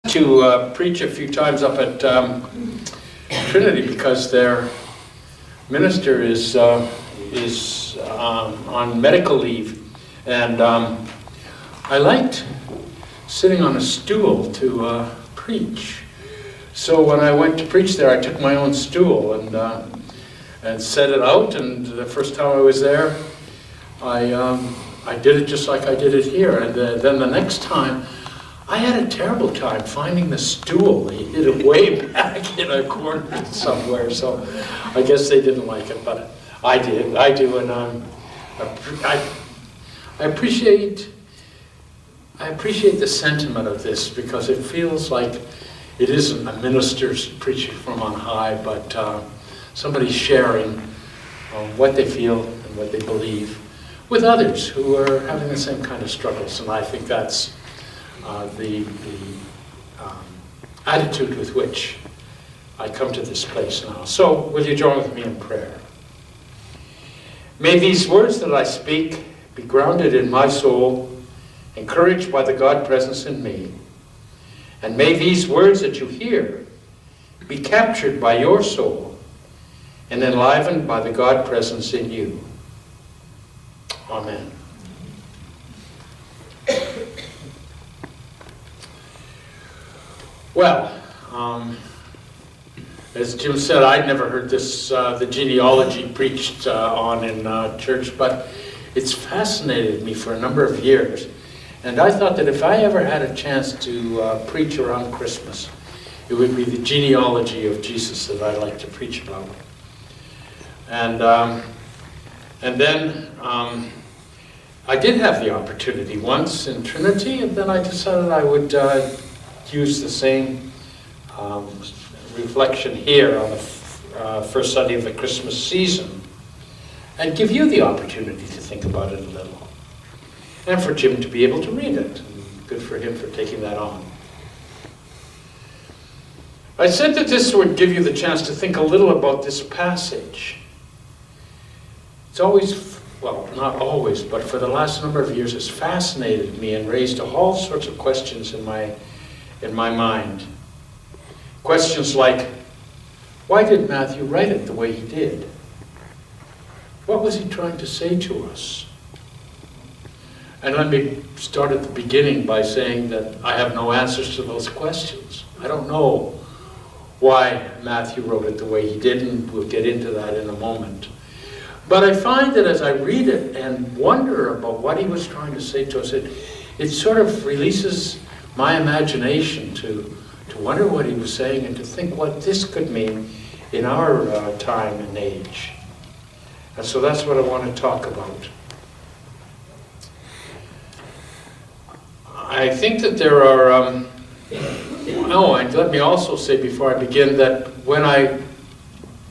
To preach a few times up at Trinity because their minister is on medical leave, and I liked sitting on a stool to preach. So when I went to preach there, I took my own stool and set it out. And the first time I was there, I did it just like I did it here. And then the next time, I had a terrible time finding the stool. He hid it way back in a corner somewhere, so I guess they didn't like it, but I did. I do, and I appreciate the sentiment of this because it feels like it isn't a minister's preaching from on high, but somebody sharing what they feel and what they believe with others who are having the same kind of struggles, and I think that's the attitude with which I come to this place now. So, will you join with me in prayer? May these words that I speak be grounded in my soul, encouraged by the God presence in me, and may these words that you hear be captured by your soul and enlivened by the God presence in you. Amen. Well, as Jim said, I'd never heard this, the genealogy preached on in church, but it's fascinated me for a number of years. And I thought that if I ever had a chance to preach around Christmas, it would be the genealogy of Jesus that I'd like to preach about. And then I did have the opportunity once in Trinity, and then I decided I would use the same reflection here on the first Sunday of the Christmas season and give you the opportunity to think about it a little. And for Jim to be able to read it. And good for him for taking that on. I said that this would give you the chance to think a little about this passage. It's always, well, not always, but for the last number of years, it's fascinated me and raised all sorts of questions in my mind. Questions like, why did Matthew write it the way he did? What was he trying to say to us? And let me start at the beginning by saying that I have no answers to those questions. I don't know why Matthew wrote it the way he did, and we'll get into that in a moment. But I find that as I read it and wonder about what he was trying to say to us, it sort of releases my imagination to wonder what he was saying and to think what this could mean in our time and age. And so that's what I want to talk about. I think that there are, and let me also say before I begin that when I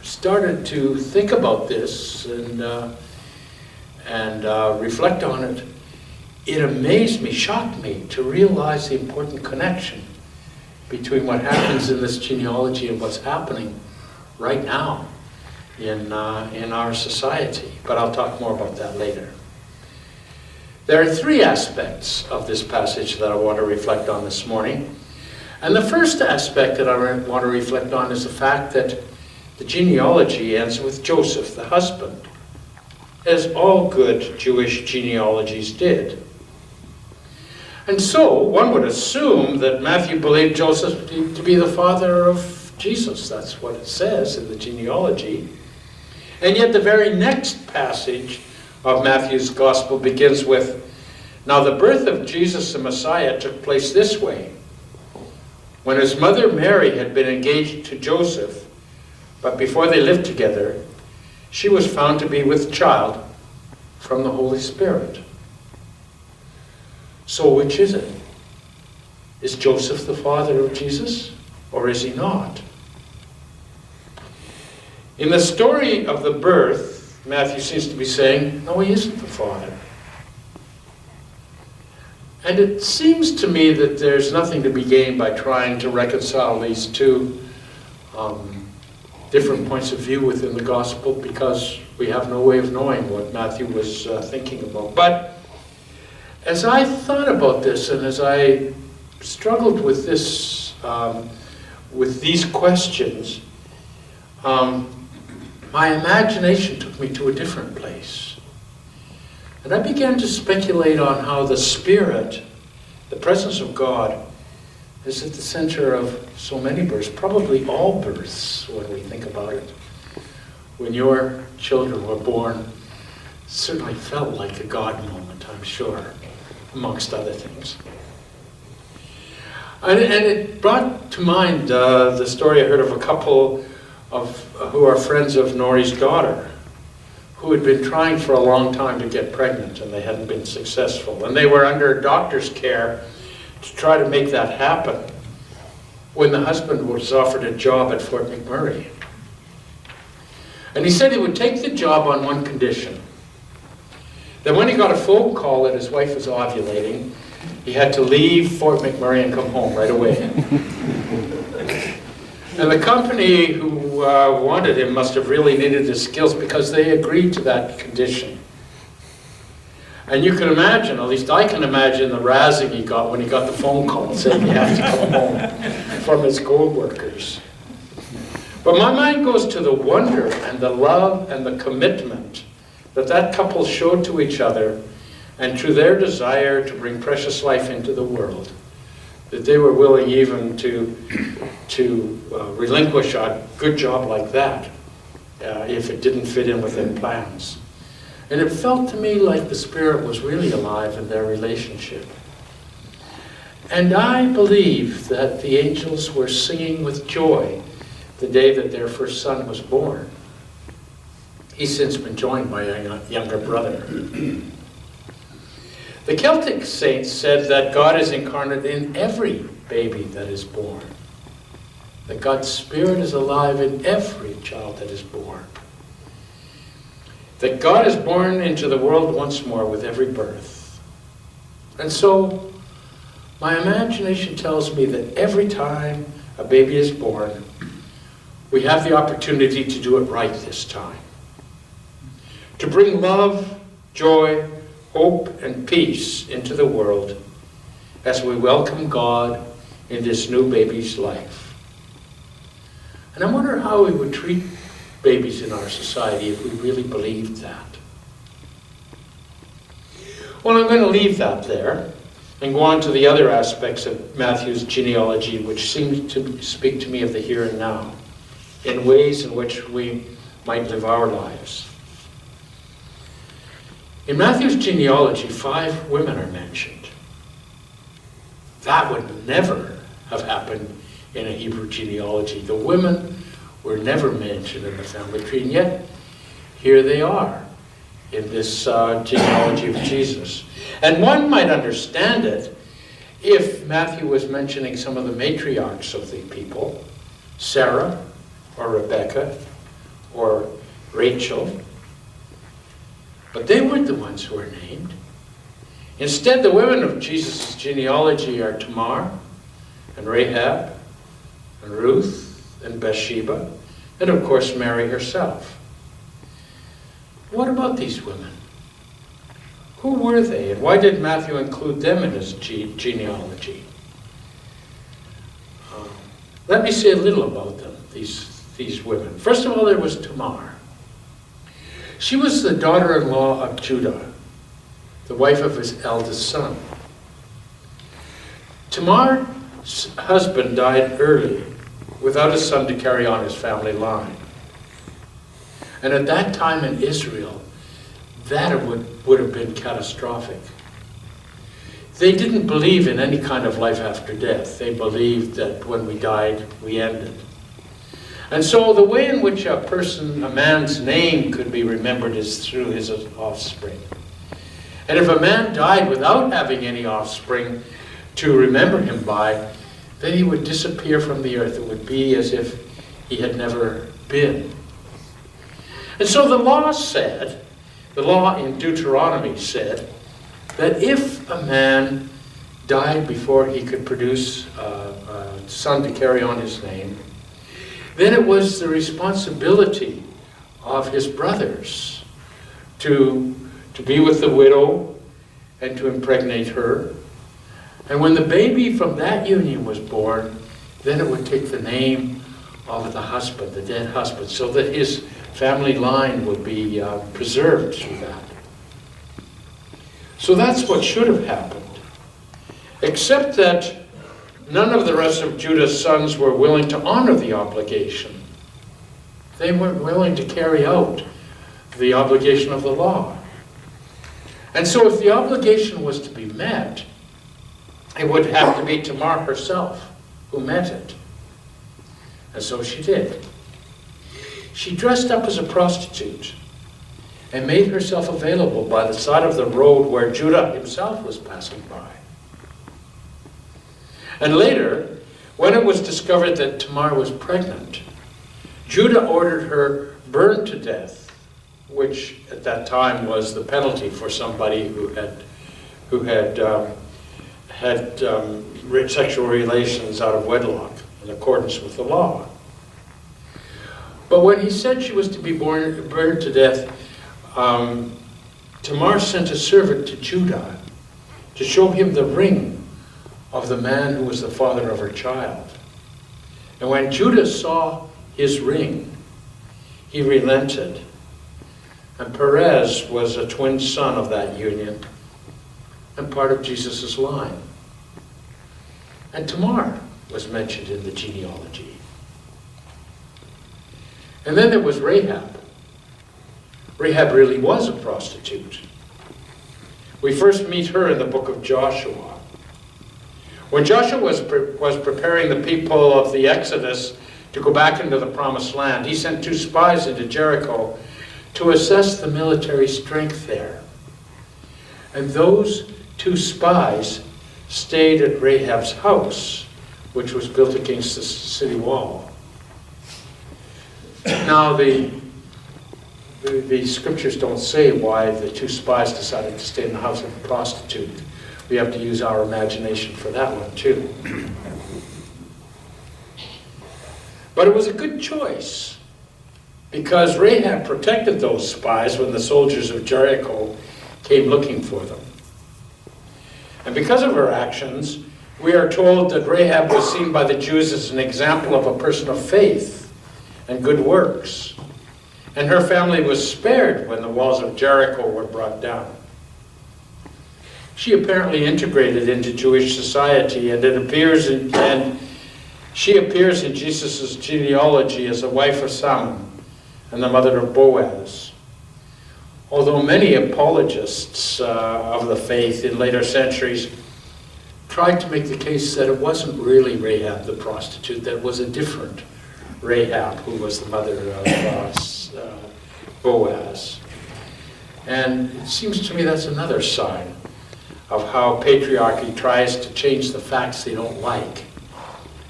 started to think about this and reflect on it, it amazed me, shocked me to realize the important connection between what happens in this genealogy and what's happening right now in our society. But I'll talk more about that later. There are three aspects of this passage that I want to reflect on this morning. And the first aspect that I want to reflect on is the fact that the genealogy ends with Joseph, the husband, as all good Jewish genealogies did. And so, one would assume that Matthew believed Joseph to be the father of Jesus. That's what it says in the genealogy. And yet the very next passage of Matthew's gospel begins with, now the birth of Jesus the Messiah took place this way. When his mother Mary had been engaged to Joseph, but before they lived together, she was found to be with child from the Holy Spirit. So which is it? Is Joseph the father of Jesus, or is he not? In the story of the birth, Matthew seems to be saying, no, he isn't the father. And it seems to me that there's nothing to be gained by trying to reconcile these two different points of view within the gospel, because we have no way of knowing what Matthew was thinking about. But as I thought about this, and as I struggled with this, with these questions, my imagination took me to a different place. And I began to speculate on how the Spirit, the presence of God, is at the center of so many births, probably all births when we think about it. When your children were born, it certainly felt like a God moment, I'm sure, amongst other things. And it brought to mind the story I heard of a couple who are friends of Nori's daughter, who had been trying for a long time to get pregnant, and they hadn't been successful. And they were under doctor's care to try to make that happen when the husband was offered a job at Fort McMurray. And he said he would take the job on one condition: that when he got a phone call that his wife was ovulating, he had to leave Fort McMurray and come home right away. And the company who wanted him must have really needed his skills, because they agreed to that condition. And you can imagine, at least I can imagine, the razzing he got when he got the phone call saying he had to come home from his co-workers. But my mind goes to the wonder and the love and the commitment that that couple showed to each other, and to their desire to bring precious life into the world, that they were willing even to relinquish a good job like that if it didn't fit in with their plans. And it felt to me like the Spirit was really alive in their relationship. And I believe that the angels were singing with joy the day that their first son was born. He's since been joined by a younger brother. The Celtic saints said that God is incarnate in every baby that is born. That God's Spirit is alive in every child that is born. That God is born into the world once more with every birth. And so, my imagination tells me that every time a baby is born, we have the opportunity to do it right this time. To bring love, joy, hope, and peace into the world as we welcome God in this new baby's life. And I wonder how we would treat babies in our society if we really believed that. Well, I'm going to leave that there and go on to the other aspects of Matthew's genealogy, which seem to speak to me of the here and now, in ways in which we might live our lives. In Matthew's genealogy, 5 women are mentioned. That would never have happened in a Hebrew genealogy. The women were never mentioned in the family tree, and yet here they are in this genealogy of Jesus. And one might understand it if Matthew was mentioning some of the matriarchs of the people, Sarah or Rebecca or Rachel. But they weren't the ones who were named. Instead, the women of Jesus' genealogy are Tamar and Rahab and Ruth and Bathsheba, and of course Mary herself. What about these women? Who were they, and why did Matthew include them in his genealogy? Let me say a little about them, these women. First of all, there was Tamar. She was the daughter-in-law of Judah, the wife of his eldest son. Tamar's husband died early, without a son to carry on his family line. And at that time in Israel, that would have been catastrophic. They didn't believe in any kind of life after death. They believed that when we died, we ended. And so the way in which a man's name could be remembered is through his offspring. And if a man died without having any offspring to remember him by, then he would disappear from the earth. It would be as if he had never been. And so the law in Deuteronomy said, that if a man died before he could produce a son to carry on his name, then it was the responsibility of his brothers to be with the widow and to impregnate her And when the baby from that union was born, then it would take the name of the husband, the dead husband, so that his family line would be preserved through that. So that's what should have happened. Except that none of the rest of Judah's sons were willing to honor the obligation. They weren't willing to carry out the obligation of the law. And so if the obligation was to be met, it would have to be Tamar herself who met it. And so she did. She dressed up as a prostitute and made herself available by the side of the road where Judah himself was passing by. And later, when it was discovered that Tamar was pregnant, Judah ordered her burned to death, which at that time was the penalty for somebody who had sexual relations out of wedlock in accordance with the law. But when he said she was to be burned to death, Tamar sent a servant to Judah to show him the ring of the man who was the father of her child. And when Judah saw his ring, he relented. And Perez was a twin son of that union and part of Jesus' line. And Tamar was mentioned in the genealogy. And then there was Rahab. Rahab really was a prostitute. We first meet her in the book of Joshua. When Joshua was preparing the people of the Exodus to go back into the promised land, he sent 2 spies into Jericho to assess the military strength there. And those 2 spies stayed at Rahab's house, which was built against the city wall. Now, the scriptures don't say why the 2 spies decided to stay in the house of a prostitute. We have to use our imagination for that one, too. But it was a good choice, because Rahab protected those spies when the soldiers of Jericho came looking for them. And because of her actions, we are told that Rahab was seen by the Jews as an example of a person of faith and good works. And her family was spared when the walls of Jericho were brought down. She apparently integrated into Jewish society, and she appears in Jesus' genealogy as the wife of Salmon and the mother of Boaz. Although many apologists of the faith in later centuries tried to make the case that it wasn't really Rahab the prostitute, that it was a different Rahab who was the mother of Boaz. And it seems to me that's another sign of how patriarchy tries to change the facts they don't like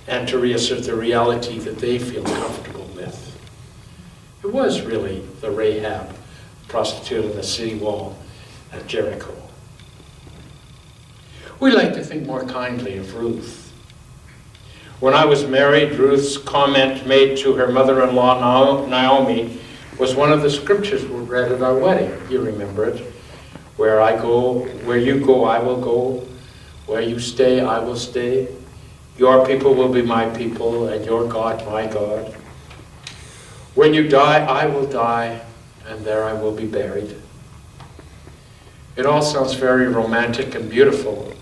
and to reassert the reality that they feel comfortable with. It was really the Rahab prostitute on the city wall at Jericho. We like to think more kindly of Ruth. When I was married, Ruth's comment made to her mother-in-law, Naomi, was one of the scriptures we read at our wedding. You remember it. Where you go, I will go. Where you stay, I will stay. Your people will be my people, and your God, my God. When you die, I will die, and there I will be buried. It all sounds very romantic and beautiful,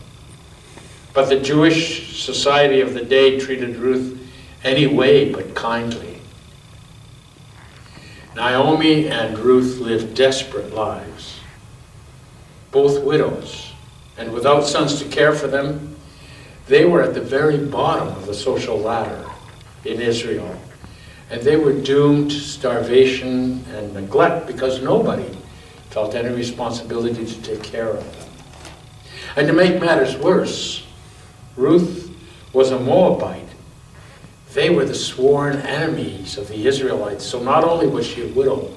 but the Jewish society of the day treated Ruth any way but kindly. Naomi and Ruth lived desperate lives. Both widows, and without sons to care for them, they were at the very bottom of the social ladder in Israel. And they were doomed to starvation and neglect because nobody felt any responsibility to take care of them. And to make matters worse, Ruth was a Moabite. They were the sworn enemies of the Israelites. So not only was she a widow,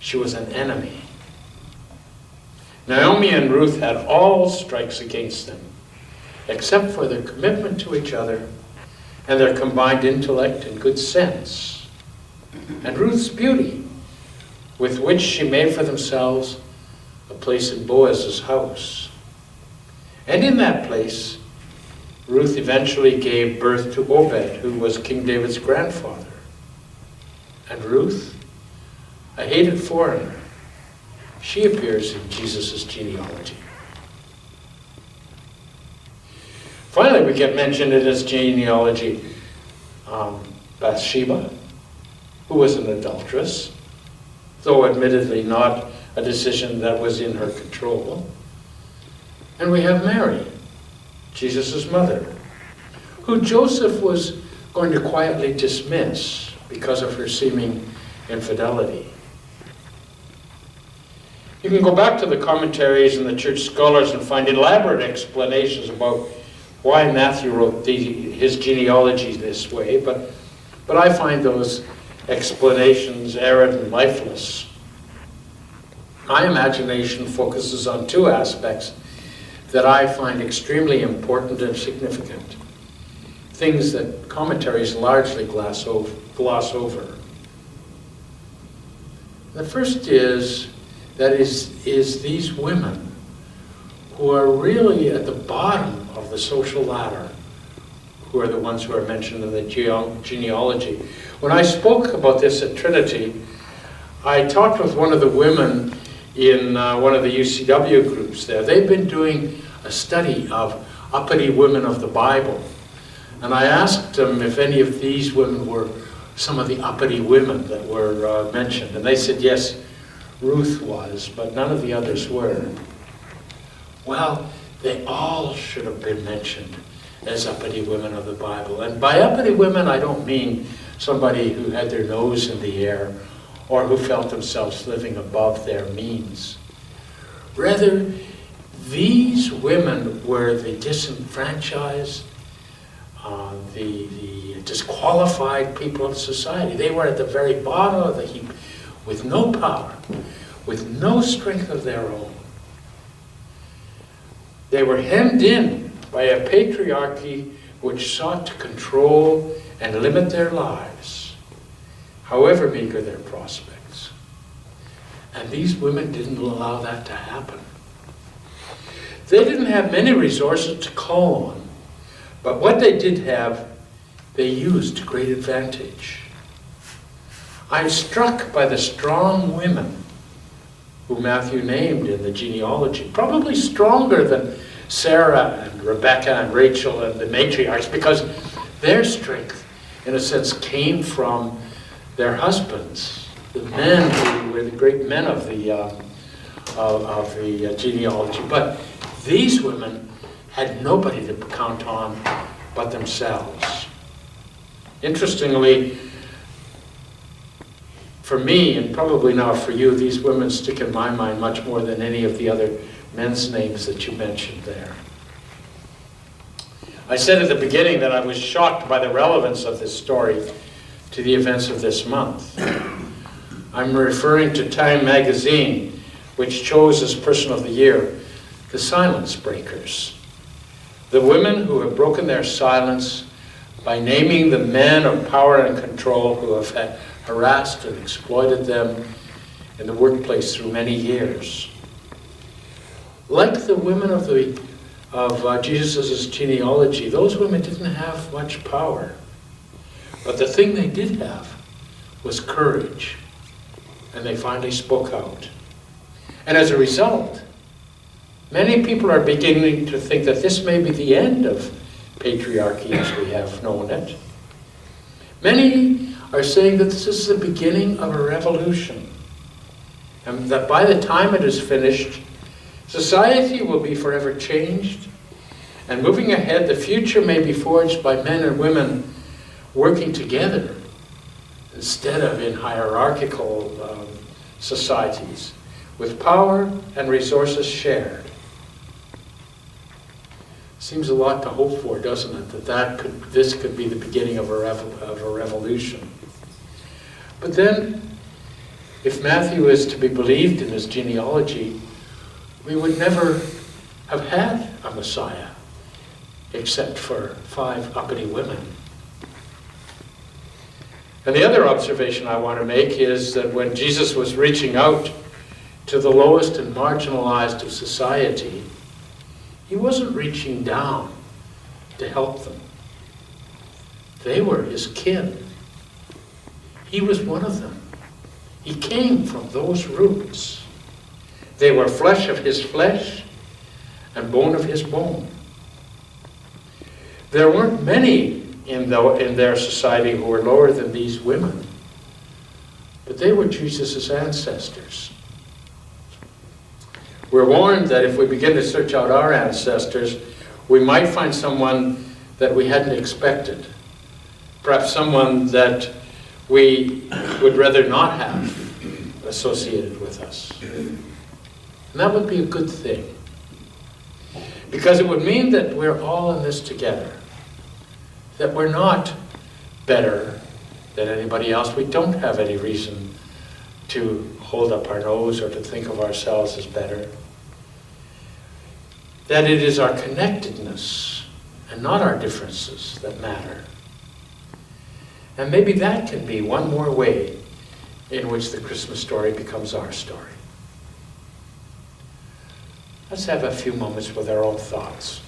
she was an enemy. Naomi and Ruth had all strikes against them, except for their commitment to each other and their combined intellect and good sense, and Ruth's beauty, with which she made for themselves a place in Boaz's house. And in that place, Ruth eventually gave birth to Obed, who was King David's grandfather. And Ruth, a hated foreigner, she appears in Jesus' genealogy. Finally, we get mentioned in his genealogy Bathsheba, who was an adulteress, though admittedly not a decision that was in her control. And we have Mary, Jesus' mother, who Joseph was going to quietly dismiss because of her seeming infidelity. You can go back to the commentaries and the church scholars and find elaborate explanations about why Matthew wrote his genealogy this way, but I find those explanations arid and lifeless. My imagination focuses on two aspects that I find extremely important and significant, things that commentaries largely gloss over. The first is these women who are really at the bottom of the social ladder, who are the ones who are mentioned in the genealogy. When I spoke about this at Trinity, I talked with one of the women in one of the UCW groups there. They've been doing a study of uppity women of the Bible. And I asked them if any of these women were some of the uppity women that were mentioned. And they said, yes, Ruth was, but none of the others were. Well, they all should have been mentioned as uppity women of the Bible. And by uppity women, I don't mean somebody who had their nose in the air or who felt themselves living above their means. Rather, these women were the disenfranchised, the disqualified people of society. They were at the very bottom of the heap with no power, with no strength of their own. They were hemmed in by a patriarchy which sought to control and limit their lives, however meager their prospects. And these women didn't allow that to happen. They didn't have many resources to call on, but what they did have, they used to great advantage. I'm struck by the strong women who Matthew named in the genealogy, probably stronger than Sarah and Rebecca and Rachel and the matriarchs, because their strength, in a sense, came from their husbands, the men who were the great men of the genealogy. But these women had nobody to count on but themselves. Interestingly, for me, and probably now for you, these women stick in my mind much more than any of the other men's names that you mentioned there. I said at the beginning that I was shocked by the relevance of this story to the events of this month. I'm referring to Time magazine, which chose as Person of the Year the Silence Breakers, the women who have broken their silence by naming the men of power and control who have harassed and exploited them in the workplace through many years. Like the women of Jesus' genealogy, those women didn't have much power. But the thing they did have was courage. And they finally spoke out. And as a result, many people are beginning to think that this may be the end of patriarchy as we have known it. Many are saying that this is the beginning of a revolution, and that by the time it is finished, society will be forever changed, and moving ahead, the future may be forged by men and women working together instead of in hierarchical societies, with power and resources shared. Seems a lot to hope for, doesn't it? This could be the beginning of a revolution. But then, if Matthew is to be believed in his genealogy, we would never have had a Messiah, except for 5 uppity women. And the other observation I want to make is that when Jesus was reaching out to the lowest and marginalized of society, he wasn't reaching down to help them. They were his kin. He was one of them. He came from those roots. They were flesh of his flesh and bone of his bone. There weren't many in their society who were lower than these women, but they were Jesus' ancestors. We're warned that if we begin to search out our ancestors, we might find someone that we hadn't expected. Perhaps someone that we would rather not have associated with us. And that would be a good thing, because it would mean that we're all in this together, that we're not better than anybody else. We don't have any reason to hold up our nose or to think of ourselves as better. That it is our connectedness and not our differences that matter. And maybe that can be one more way in which the Christmas story becomes our story. Let's have a few moments with our own thoughts.